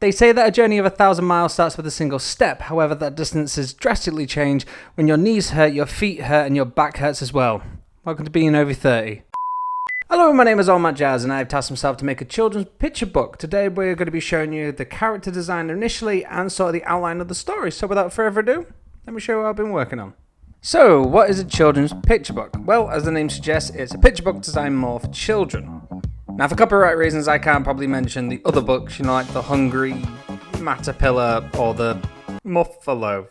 They say that a journey of 1,000 miles starts with a single step. However, that distances drastically change when your knees hurt, your feet hurt, and your back hurts as well. Welcome to being over 30. Hello, my name is Matt Jazz, and I have tasked myself to make a children's picture book. Today, we're going to be showing you the character design initially and sort of the outline of the story. So without further ado, let me show you what I've been working on. So, what is a children's picture book? Well, as the name suggests, it's a picture book designed more for children. Now, for copyright reasons, I can't probably mention the other books, like the Hungry Matterpillar or the Muffalo.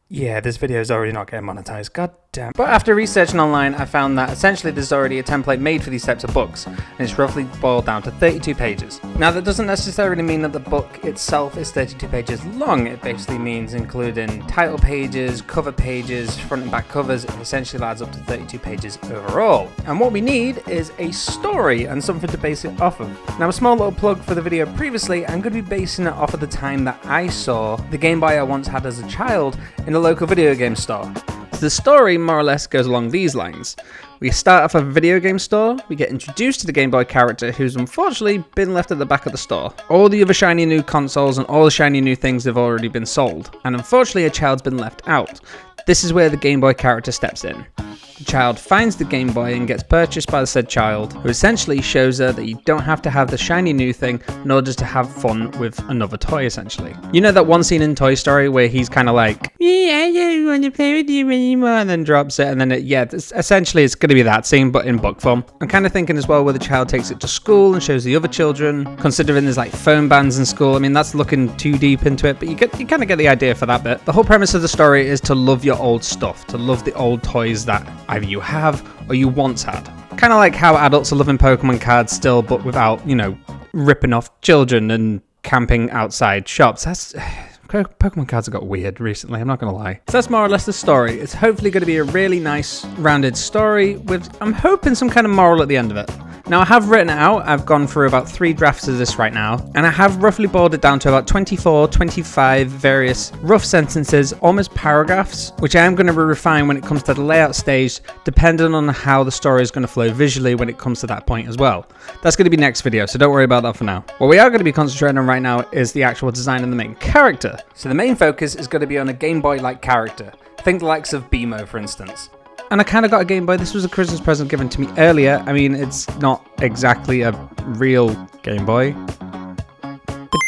Yeah, this video is already not getting monetized, god damn. But after researching online, I found that essentially there's already a template made for these types of books, and it's roughly boiled down to 32 pages. Now, that doesn't necessarily mean that the book itself is 32 pages long. It basically means including title pages, cover pages, front and back covers. It essentially adds up to 32 pages overall. And what we need is a story and something to base it off of. Now, a small little plug for the video previously, I'm going to be basing it off of the time that I saw the Game Boy I once had as a child in a local video game store. So the story more or less goes along these lines. We start off a video game store, we get introduced to the Game Boy character who's unfortunately been left at the back of the store. All the other shiny new consoles and all the shiny new things have already been sold, and unfortunately a child's been left out. This is where the Game Boy character steps in. The child finds the Game Boy and gets purchased by the said child, who essentially shows her that you don't have to have the shiny new thing in order to have fun with another toy, essentially. You know that one scene in Toy Story where he's kind of like, yeah, I don't want to play with you anymore, and then drops it, and then essentially it's going to be that scene, but in book form. I'm kind of thinking as well where the child takes it to school and shows the other children, considering there's like phone bans in school. I mean, that's looking too deep into it, but you kind of get the idea for that bit. The whole premise of the story is to love your old stuff, to love the old toys that either you have or you once had. Kind of like how adults are loving Pokemon cards still, but without, ripping off children and camping outside shops. Pokemon cards have got weird recently, I'm not going to lie. So that's more or less the story. It's hopefully going to be a really nice, rounded story with, I'm hoping, some kind of moral at the end of it. Now, I have written it out. I've gone through about 3 drafts of this right now, and I have roughly boiled it down to about 24, 25 various rough sentences, almost paragraphs, which I am going to refine when it comes to the layout stage, depending on how the story is going to flow visually when it comes to that point as well. That's going to be next video, so don't worry about that for now. What we are going to be concentrating on right now is the actual design of the main character. So the main focus is going to be on a Game Boy-like character. Think the likes of BMO, for instance. And I kind of got a Game Boy. This was a Christmas present given to me earlier. I mean, it's not exactly a real Game Boy.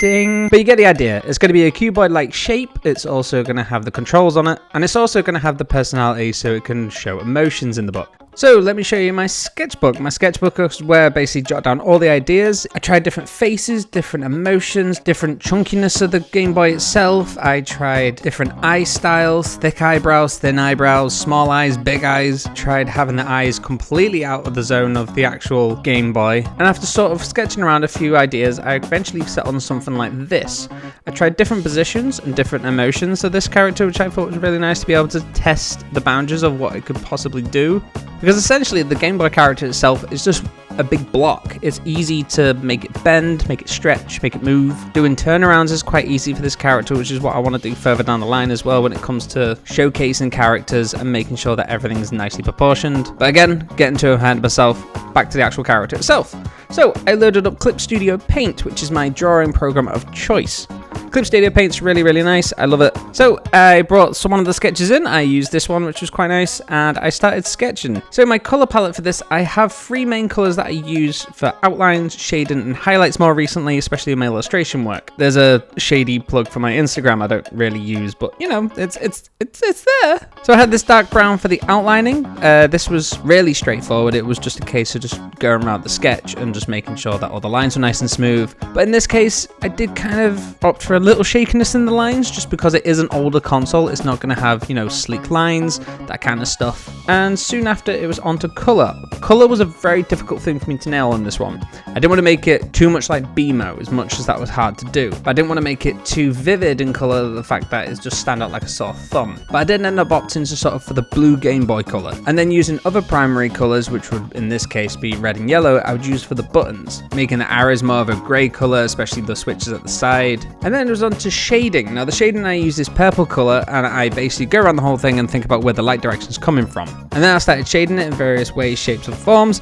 Ding. But you get the idea. It's going to be a cuboid-like shape. It's also going to have the controls on it. And it's also going to have the personality so it can show emotions in the book. So let me show you my sketchbook. My sketchbook is where I basically jot down all the ideas. I tried different faces, different emotions, different chunkiness of the Game Boy itself. I tried different eye styles, thick eyebrows, thin eyebrows, small eyes, big eyes. Tried having the eyes completely out of the zone of the actual Game Boy. And after sort of sketching around a few ideas, I eventually settled on something like this. I tried different positions and different emotions of this character, which I thought was really nice to be able to test the boundaries of what it could possibly do. Because essentially the Game Boy character itself is just a big block. It's easy to make it bend, make it stretch, make it move. Doing turnarounds is quite easy for this character, which is what I want to do further down the line as well when it comes to showcasing characters and making sure that everything is nicely proportioned. But again, getting too ahead of myself, back to the actual character itself. So I loaded up Clip Studio Paint, which is my drawing program of choice. Clip Studio Paint's really, really nice. I love it. So I brought some of the sketches in. I used this one, which was quite nice, and I started sketching. So my color palette for this, I have 3 main colors that I use for outlines, shading, and highlights more recently, especially in my illustration work. There's a shady plug for my Instagram I don't really use, but it's there. So I had this dark brown for the outlining. This was really straightforward. It was just a case of just going around the sketch and just making sure that all the lines were nice and smooth. But in this case, I did kind of opt for a little shakiness in the lines just because it is an older console. It's not going to have, sleek lines, that kind of stuff. And soon after, it was onto color. Color was a very difficult thing for me to nail on this one. I didn't want to make it too much like BMO, as much as that was hard to do. But I didn't want to make it too vivid in color, the fact that it's just stand out like a sore thumb. But I did end up opting to sort of for the blue Game Boy color. And then using other primary colors, which would in this case be red and yellow, I would use for the buttons, making the arrows more of a gray color, especially the switches at the side. And then it was on to shading. Now the shading I use is purple color, and I basically go around the whole thing and think about where the light direction is coming from. And then I started shading it in various ways, shapes and forms.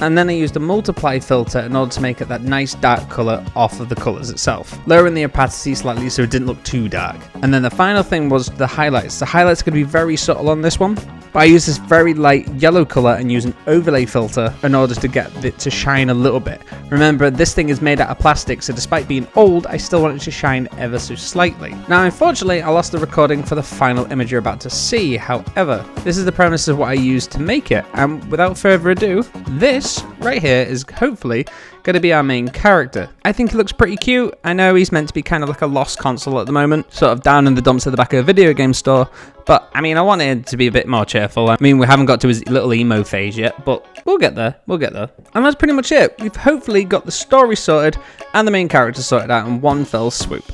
and then I used a multiply filter in order to make it that nice dark colour off of the colours itself, lowering the opacity slightly so it didn't look too dark. And then the final thing was the highlights. The highlights are going to be very subtle on this one, but I use this very light yellow colour and use an overlay filter in order to get it to shine a little bit. Remember, this thing is made out of plastic, so despite being old, I still want it to shine ever so slightly. Now, unfortunately, I lost the recording for the final image you're about to see. However, this is the premise of what I used to make it, and without further ado, this right here is hopefully going to be our main character. I think he looks pretty cute. I know he's meant to be kind of like a lost console at the moment, sort of down in the dumps at the back of a video game store, but I mean, I wanted it to be a bit more cheerful. I mean, we haven't got to his little emo phase yet, but we'll get there, And that's pretty much it. We've hopefully got the story sorted and the main character sorted out in one fell swoop.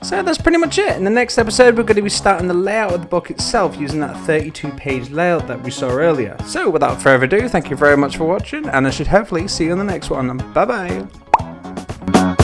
So that's pretty much it. In the next episode, we're going to be starting the layout of the book itself using that 32-page layout that we saw earlier. So without further ado, thank you very much for watching, and I should hopefully see you on the next one. Bye-bye.